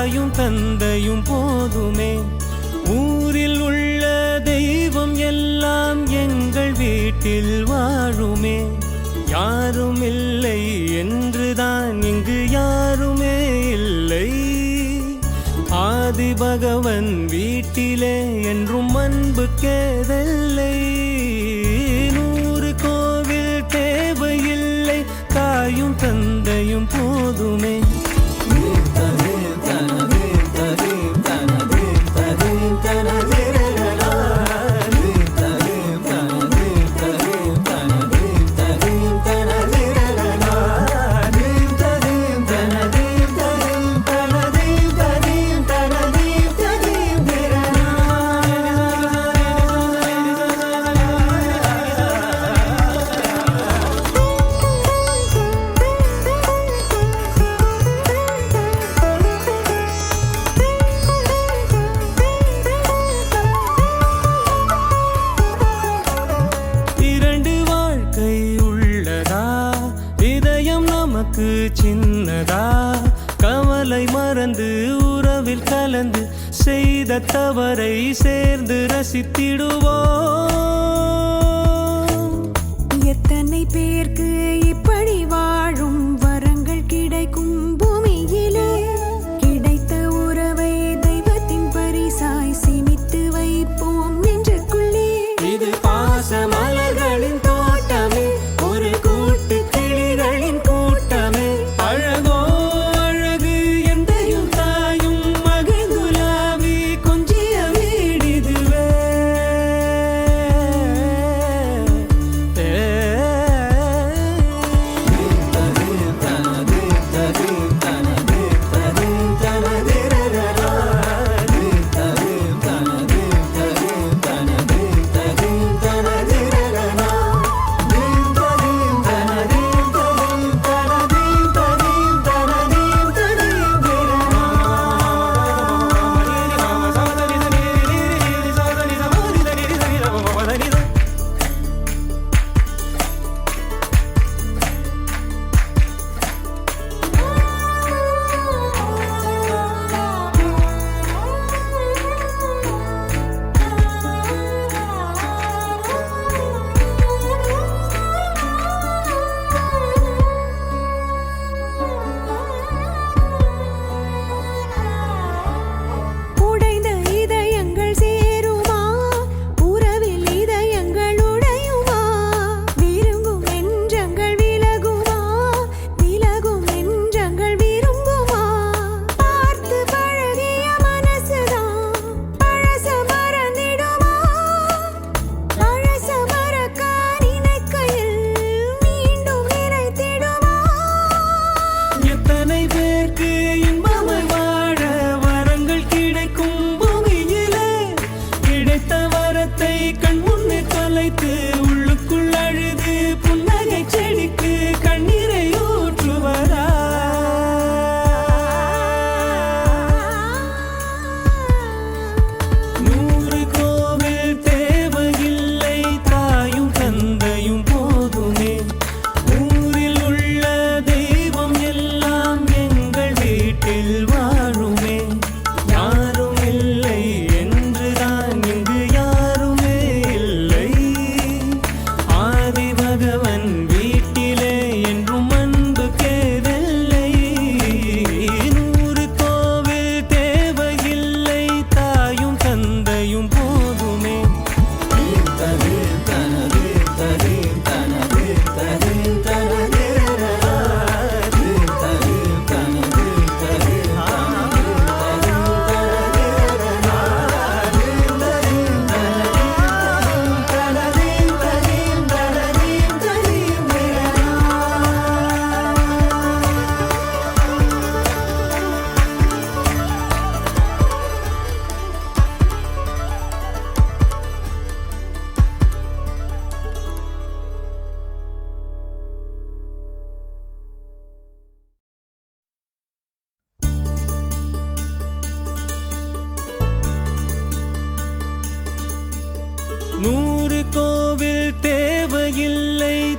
தாயும் தந்தையும் போதுமே. ஊரில் உள்ள தெய்வம் எல்லாம் எங்கள் வீட்டில் வாழுமே. யாரும் இல்லை என்றுதான் இங்கு யாருமே இல்லை. ஆதி பகவன் வீட்டிலே என்றும் அன்பு கேதல்லை. 100 கோவில் தேவையில்லை, தாயும் தந்தையும் போதுமே. சின்னதா கவலை மறந்து உறவில் கலந்து செய்த தவறை சேர்ந்து ரசித்திடுவோம். எத்தனை பேருக்கு இப்படி வாழும் வரங்கள் கிடைக்கும் பூமியிலே. கிடைத்த உறவை தெய்வத்தின் பரிசாய் சேமித்து வைப்போம் நெஞ்சுக்குள்ளே. இது பாச மலர்களின் தோட்டமே, ஒரு கூட்டு கிளிகளின் கூட்டமே. அழகோ அழகு எந்தையும் தாயும் மகிழ்ந்துலாவி கொஞ்சிய வீடிதுவே.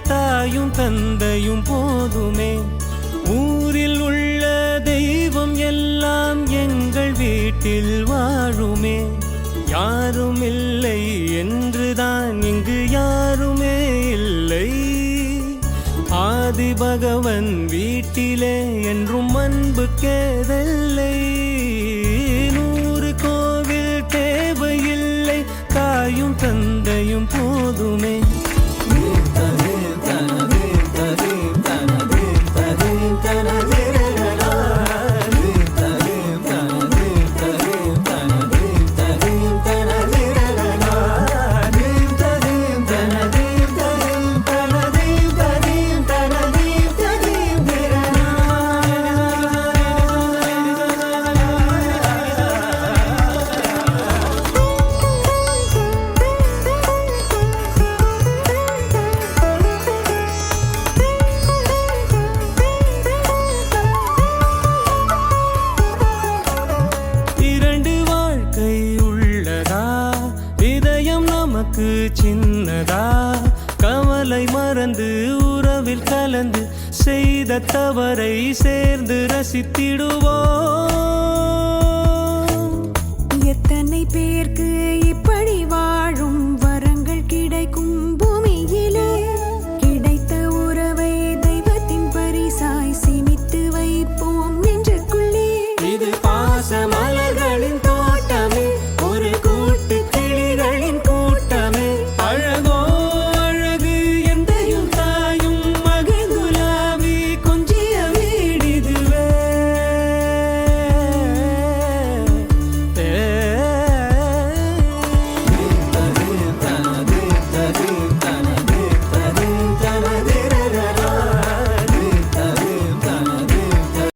தாயும் தந்தையும் போதுமே. ஊரில் உள்ள தெய்வம் எல்லாம் வீட்டில் வாழுமே. யாரும் இல்லை என்றுதான் இங்கு யாருமே இல்லை. ஆதி பகவன் வீட்டிலே என்றும் அன்பு கேதல்லை. 100 கோவில் தேவையில்லை, தாயும் தந்தையும் போதுமே. சின்னதா கவலை மறந்து உறவில் கலந்து செய்த தவறை சேர்ந்து ரசித்திடுவோம். எத்தனை பேருக்கு